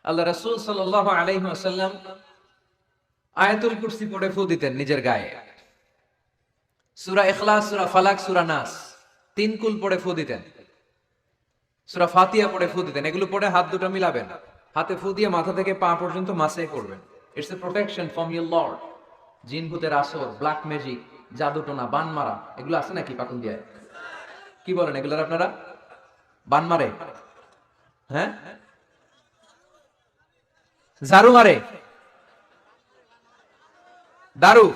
আল্লাহ রাসূল সাল্লাল্লাহু আলাইহি ওয়াসাল্লাম আয়াতুল কুরসি পড়ে ফু দিতেন নিজের গায়ে। সূরা ইখলাস, সূরা ফালাক, সূরা নাস তিন কুল পড়ে ফু দিতেন। সূরা ফাতিহা পড়ে ফু দিতেন। এগুলো পড়ে হাত দুটো মিলাবেন, হাতে ফু দিয়ে মাথা থেকে পা পর্যন্ত মাসে করবেন। It's a protection from your Lord. জিন ভূতের আসর, ব্ল্যাক ম্যাজিক, জাদুটোনা, বান মারা এগুলো আছে নাকি পাকুন দিয়ে? কি বলেন এগুলোর আপনারা? বান মারে? হ্যাঁ, ঝাড়ু মারে, দারু,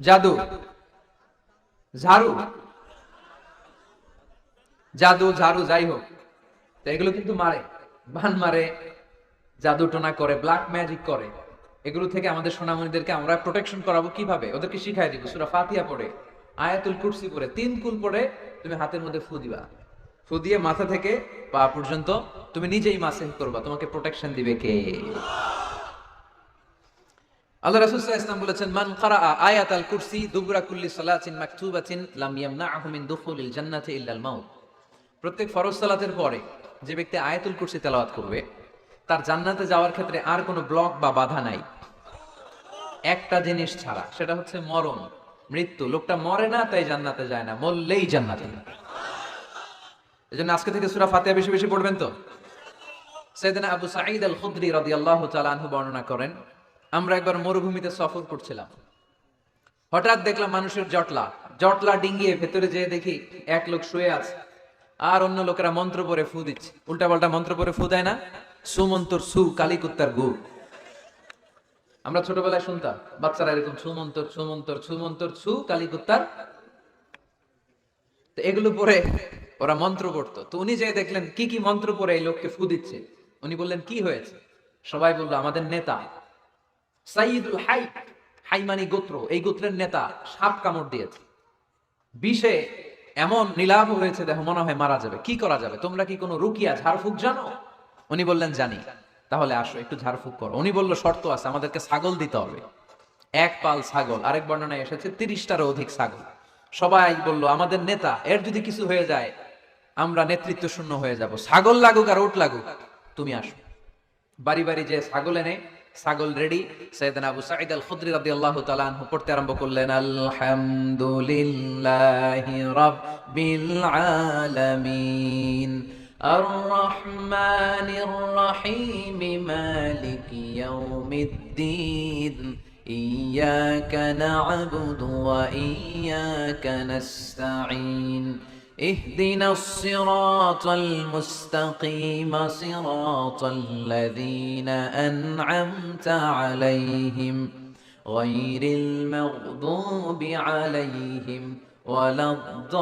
জাদু, ঝাড়ু, জাদু, ঝাড়ু, যাই হোক, তো এগুলো কিন্তু মারে, বান মারে, জাদু টোনা করে, ব্ল্যাক ম্যাজিক করে। এগুলো থেকে আমাদের সোনামণিদেরকে আমরা প্রোটেকশন করাবো কিভাবে? ওদেরকে শিখাই দিব সূরা ফাতিহা পড়ে, আয়াতুল কুরসি পড়ে, তিন কুল পড়ে তুমি হাতের মধ্যে ফু দিবা। ফু দিয়ে মাথা থেকে পা পর্যন্ত তুমি নিজেই মাসেহ করবা। তোমাকে প্রোটেকশন দিবে কে? আল্লাহ রাসূল সাল্লাল্লাহু আলাইহি ওয়াসাল্লাম বলেছেন, মান ক্বারাআ আয়াতাল কুরসি দুবরা কুল্লি সালাতিন মাকতুবাতিন লাম ইয়ামনাহু মিন দুখুলিল জান্নাতি ইল্লাল মাউত। প্রত্যেক ফরজ সালাতের পরে যে ব্যক্তি আয়াতুল কুরসি তেলাওয়াত করবে, তার জান্নাতে যাওয়ার ক্ষেত্রে আর কোনো ব্লক বা বাধা নাই, একটা জিনিস ছাড়া, সেটা হচ্ছে মরণ, মৃত্যু। লোকটা মরে না তাই জান্নাতে যায় না, মরলেই জান্নাতে। এজন্য আজকে থেকে সূরা ফাতিহা বেশি বেশি পড়বেন তো। সাইয়েদনা আবু সাঈদ আল খুদরি রাদিয়াল্লাহু তাআলা আনহু বর্ণনা করেন, আমরা একবার মরুভূমিতে সফর করছিলাম। হঠাৎ দেখলাম মানুষের জটলা জটলা ডিঙ্গিয়ে ভেতরে যেয়ে দেখি এক লোক শুয়ে আছে, আর অন্য লোকেরা মন্ত্র পড়ে ফু দিচ্ছে। উল্টা পাল্টা মন্ত্র পড়ে ফু দেয় না? সুমন্তর সু, কালিকুত্তার গু। আমরা ছোটবেলায় শুনতাম বাচ্চারা এরকম সুমন্তর সুমন্তর সুমন্তর সু, কালিকুত্তার। তো এগুলো পড়ে ওরা মন্ত্র পড়তো। তো উনি যে দেখলেন কি কি মন্ত্র পড়ে এই লোককে ফু দিচ্ছে, উনি বললেন কি হয়েছে? সবাই বললো আমাদের নেতা সাইয়্যিদুল হাই, হাইমানি গোত্র, এই গোত্রের নেতা সাপ কামড় দিয়েছে, বিষে এমন নীলাভ হয়েছে, দেখো মনে হয় মারা যাবে। কি করা যাবে? তোমরা কি কোনো রুকিয়া ঝাড়ফুঁক জানো? উনি বললেন জানি। তাহলে আসো একটু ঝাড়ফুঁক করো। উনি বলল শর্ত আছে, আমাদেরকে ছাগল দিতে হবে, এক পাল ছাগল। আরেক বর্ণনায় এসেছে 30টারও অধিক ছাগল। সবাই বলল আমাদের নেতা, এর যদি কিছু হয়ে যায় আমরা নেতৃত্ব শূন্য হয়ে যাব, ছাগল লাগুক আর ওট লাগুক, তুমি আসো। বাড়ি বাড়ি যে ছাগল এনে, ছাগল রেডি। সাইয়েদনা আবু সাঈদ আল খুদরি রাদিয়াল্লাহু তাআলা আনহু পড়তে আরম্ভ করলেন, আলহামদুলিল্লাহি রাব্বিল আলামিন আর রহমানির রহিম মালিকি ইয়াউমিদ্দিন ইয়াকা না'বুদু ওয়া ইয়াকা নাস্তাঈন اهدنا الصراط المستقيم صراط الذين أنعمت عليهم غير المغضوب عليهم ولا الضالين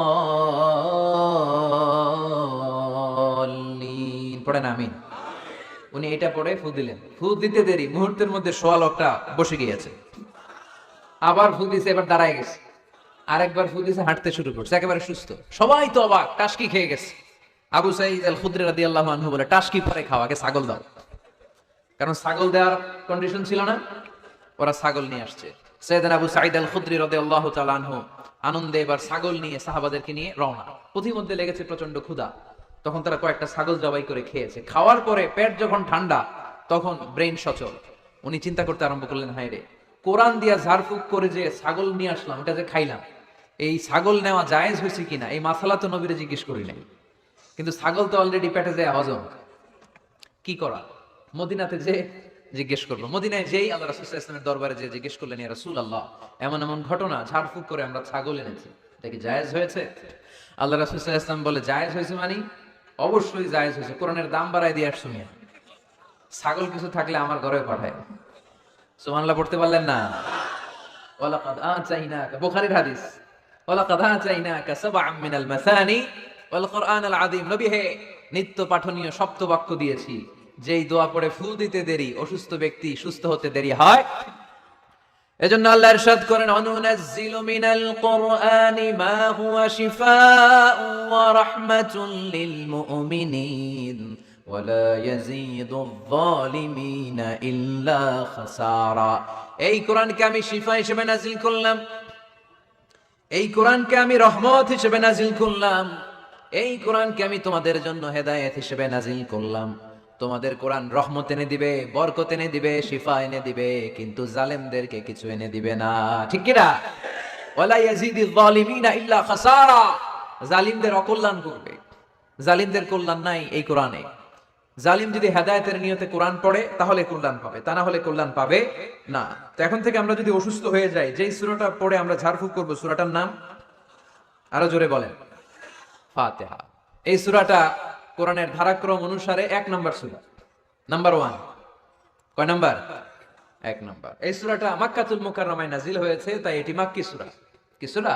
পড়েন আমিন। উনি এটা পড়ে ফু দিলেন। ফু দিতে দেরি, মুহূর্তের মধ্যে সোয়া লোকটা বসে গিয়েছে। আবার ফু দিছে, এবার দাঁড়ায় গেছে। আরেকবার ফু দিছে, হাঁটতে শুরু করছে, একেবারে সুস্থ। সবাই তো অবাক, টাসকি খেয়ে গেছে। আবু সাঈদ আল খুদরি রাদিয়াল্লাহু আনহু বলে, টাসকি পরে খাও, আগে ছাগল দাও। কারণ ছাগল দেওয়ার কন্ডিশন ছিল না। ওরা ছাগল নিয়ে আসছে। সাইয়েদনা আবু সাঈদ আল খুদরি রাদিয়াল্লাহু তাআলা আনহু আনন্দে এবার ছাগল নিয়ে সাহাবাদেরকে নিয়ে রওনা। পথিমধ্যে লেগেছে প্রচন্ড ক্ষুধা। তখন তারা কয়েকটা ছাগল জবাই করে খেয়েছে। খাওয়ার পরে পেট যখন ঠান্ডা, তখন ব্রেইন সচল। উনি চিন্তা করতে আরম্ভ করলেন, হায় রে, কোরআন দিয়া ঝাড়ফুঁক করে যে ছাগল নিয়ে আসলাম, এটা যে খাইলাম, এই ছাগল নেওয়া জায়েজ হয়েছে কিনা এই মাসালা তো নবীরে জিজ্ঞেস করি নাই। কিন্তু ছাগল তো অলরেডি পেটে যায় হজম, কি করা? মদিনাতে যে জিজ্ঞেস করবো। মদিনায় যেই আল্লাহ রাসূল সাল্লাল্লাহু আলাইহি ওয়াসাল্লামের দরবারে যে জিজ্ঞেস করলেন, ইয়া রাসূলুল্লাহ, এমন এমন ঘটনা, ঝাড়ফুঁক করে আমরা ছাগল এনেছি, এটা কি জায়েজ হয়েছে? আল্লাহ রাসূল সাল্লাল্লাহু আলাইহি ওয়াসাল্লাম বলে, জায়েজ হয়েছে মানে? অবশ্যই জায়েজ হয়েছে। কোরআনের দাম বাড়ায় দিয়ে আসছো মিয়া, ছাগল কিছু থাকলে আমার ঘরে পাঠায়। সুবহানাল্লাহ পড়তে পারলেন না? ওয়ালাকাদ আতাইনাকা, বুখারীর হাদিস, ওয়ালাকাদ আতাইনাকা সাবআম মিনাল মাসানি ওয়াল কুরআনাল আযীম। নবী হে, নিত্য পাঠনীয় সপ্তবাক্য দিয়েছি, যেই দোয়া পড়ে ফুল দিতে দেরি, অসুস্থ ব্যক্তি সুস্থ হতে দেরি হয়। এজন্য আল্লাহ ইরশাদ করেন, অনুনাজ্জিলু মিনাল কুরআনি মা হুয়া শিফাউ ওয়া রাহমাতুল লিল মুমিনিন ওয়া লা ইয়াজিদুয যালিমিনা ইল্লা খাসারা। এই কোরআনকে আমি শিফা হিসেবে নাজিল করলাম, এই কোরআনকে আমি রহমত হিসেবে নাজিল করলাম, এই কোরআনকে আমি তোমাদের জন্য হেদায়েত হিসেবে নাজিল করলাম। তোমাদের কোরআন রহমত এনে দিবে, বরকত এনে দিবে, শিফা এনে দিবে, কিন্তু জালেমদেরকে কিছু এনে দিবে না। ঠিক কি না? ওয়ালা ইয়াজিদিল যালিমিনা ইল্লা খাসারা। জালিমদের অকল্যাণ করবে, জালিমদের কল্যাণ নাই এই কোরআনে। জালিম যদি হেদায়েতের নিয়তে কোরআন পড়ে তাহলে কল্যাণ পাবে, তা না হলে কল্যাণ পাবে না। তো এখন থেকে আমরা যদি অসুস্থ হয়ে যাই, যেই সূরাটা পড়ে আমরা ঝাড়ফুঁক করব, সূরাটার নাম আরো জোরে বলেন, ফাতিহা। এই সূরাটা কোরআনের ধারাক্রম অনুসারে 1 নম্বর সূরা, নাম্বার 1। কয় নাম্বার? 1 নাম্বার। এই সূরাটা মক্কাতুল মুকাররমায় নাজিল হয়েছে, তাই এটি মাক্কি সূরা। কি সূরা?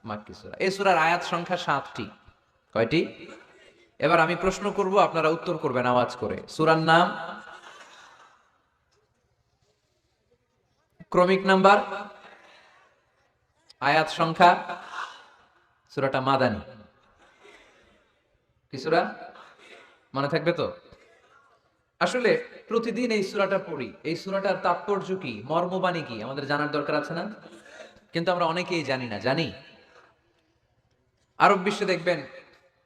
মাক্কি সূরা। এই সূরার আয়াত সংখ্যা 7টি। কয়টি? এবার আমি প্রশ্ন করব, আপনারা উত্তর করবেন আওয়াজ করে। সূরার নাম, ক্রমিক নাম্বার, আয়াত সংখ্যা। সূরাটা মাদানী। কি সূরা? মনে থাকবে তো? আসলে প্রতিদিন এই সূরাটা পড়ি, এই সূরাটার তাৎপর্য কি, মর্মবাণী কি আমাদের জানার দরকার আছে না? কিন্তু আমরা অনেকেই জানি না। জানি? আরব বিশ্বে দেখবেন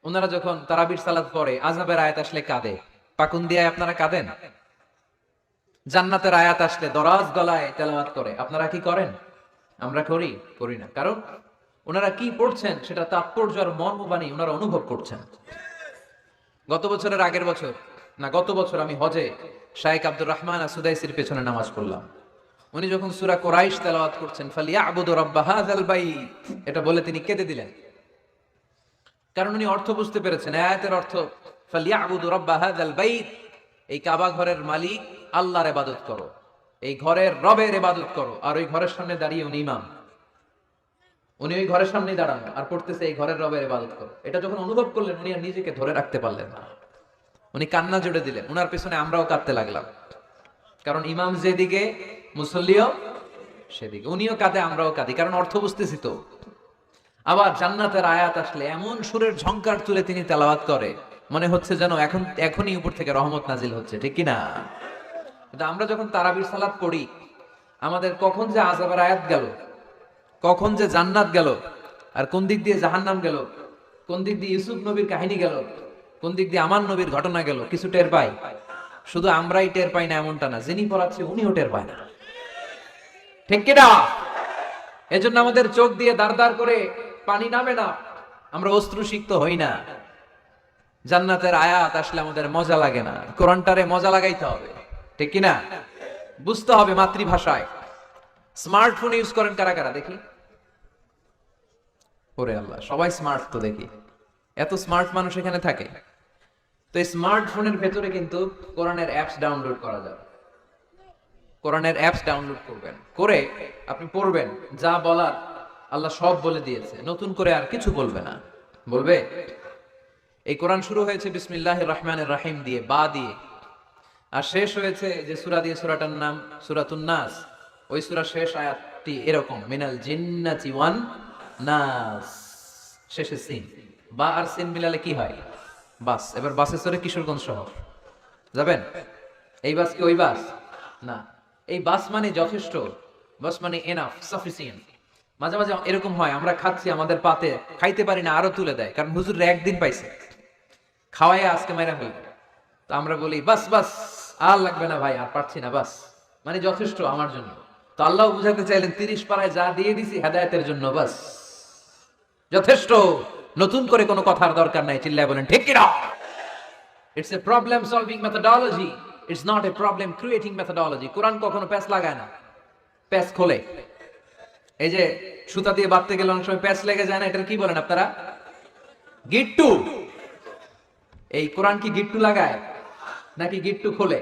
ওনারা যখন তারাবির সালাত পড়ে, আযাবের আয়াত আসলে কাঁদে। পাকুন দিয়ে আপনারা কাঁদেন? জান্নাতের আয়াত আসলে দরাজ গলায় তেলাওয়াত করে। আপনারা কি করেন? আমরা করি না। কারণ ওনারা কি পড়ছেন সেটা তাৎপর্য আর মর্মবাণী ওনারা অনুভব করছেন। গত বছরের আগের বছর না, গত বছর আমি হজে শাইখ আব্দুর রহমান আসুদাইসির পেছনে নামাজ পড়লাম। উনি যখন সূরা কুরাইশ তেলাওয়াত করছেন, ফালিয়াবুদু রাব্ব হাযাল বাইত, এটা বলে তিনি কেঁদে দিলেন। কারণ উনি অর্থ বুঝতে পেরেছেন। আয়াতের অর্থ ফালিয়াবুদু রাব্ব হাযাল বাইত, এই কাবা ঘরের মালিক আল্লাহর ইবাদত করো, এই ঘরের রবের ইবাদত করো। আর ওই ঘরের সামনে দাঁড়িয়ে উনি ইমাম, উনি ওই ঘরের সামনেই দাঁড়ানো আর পড়তেছে এই ঘরের রবের ইবাদত করো। এটা যখন অনুভব করলেন, উনি আর নিজেকে ধরে রাখতে পারলেন না, উনি কান্না জুড়ে দিলেন। উনার পেছনে আমরাও কাঁদতে লাগলাম, কারণ ইমাম যেদিকে মুসল্লিও সেদিকে। উনিও কাঁদে, আমরাও কাঁদি, কারণ অর্থ বুঝতেছি তো। আবার জান্নাতের আয়াত আসলে এমন সুরের ঝংকার তুলে তিনি তেলাওয়াত করে, মনে হচ্ছে যেন এখনই উপর থেকে রহমত নাজিল হচ্ছে। ঠিক কি না? কিন্তু আমরা যখন তারাবির সালাত পড়ি, আমাদের কখন যে আযাবের আয়াত গেল, কখন যে জান্নাত গেল, আর কোন দিক দিয়ে জাহান্নাম গেল, কোন দিক দিয়ে ইউসুফ নবীর কাহিনী গেল, কোন দিক দিয়ে আমার নবীর ঘটনা গেল, কিছু টের পাই। শুধু আমরাই টের পাই না এমনটা না, যিনি পড়াচ্ছে উনিও টের পায় না। ঠিক কিনা? এজন্য আমাদের চোখ দিয়ে দাঁড় দাঁড় করে পানি নামে না, আমরা অশ্রুসিক্ত হই না। জান্নাতের আয়াত আসলে আমাদের মজা লাগে না, কোরআনটারে মজা লাগাইতে হবে। ঠিক কিনা? বুঝতে হবে মাতৃভাষায়। স্মার্টফোন ইউজ করেন কারা কারা দেখি? ওরে আল্লাহ, সবাই স্মার্ট তো দেখি। এত স্মার্ট মানুষ এখানে থাকে। তো এই স্মার্টফোনের ভেতরে কিন্তু কোরআনের অ্যাপস ডাউনলোড করা যাবে। কোরআনের অ্যাপস ডাউনলোড করবেন, করে আপনি পড়বেন, যা বলার আল্লাহ সব বলে দিয়েছে, নতুন করে আর কিছু বলবে না। বলবে? এই কোরআন শুরু হয়েছে বিসমিল্লাহির রহমানির রহিম দিয়ে, বা দিয়ে, আর শেষ হয়েছে যে সূরা দিয়ে, সূরাটার নাম সূরাতুন নাস। ওই সূরার শেষ আয়াতটি এরকম, মিনাল জিন্নাতি ওয়ান নাস, শেষে সিন। বা আর সিন মিলালে কি হয়? বাস। এবার বাসে চড়ে কিশোরগঞ্জ শহর যাবেন? এই বাস কি ওই বাস? না, এই বাস মানে যথেষ্ট, বাস মানে এনাফ, সাফিসিয়েন্ট। মাঝে মাঝে এরকম হয়, আমরা খাচ্ছি, আমাদের পাতে খাইতে পারি না, আরো তুলে দেয়, কারণ হুজুর একদিন পাইছে, খাওয়াই আজকে মেরা ফেলবে। তো আমরা বলি বাস বাস, আর লাগবে না ভাই, আর পারছি না, বাস মানে যথেষ্ট আমার জন্য। তো আল্লাহ বুঝাতে চাইলেন 30 পারায় যা দিয়ে দিছি হেদায়েতের জন্য, বাস যথেষ্ট, নতুন করে কোনো কথার দরকার নাই। চিল্লায় বলেন ঠিক কি না? It's a problem solving methodology, it's not a problem creating methodology. Quran কখনো প্যাচ লাগায় না, প্যাচ খোলে। এই যে সুতা দিয়ে বাঁধতে গেলে অনেক সময় প্যাচ লেগে যায় না, এটার কি বলেন আপনারা? গিট্টু। এই কোরআন কি গিট্টু লাগায় নাকি গিট্টু খোলে?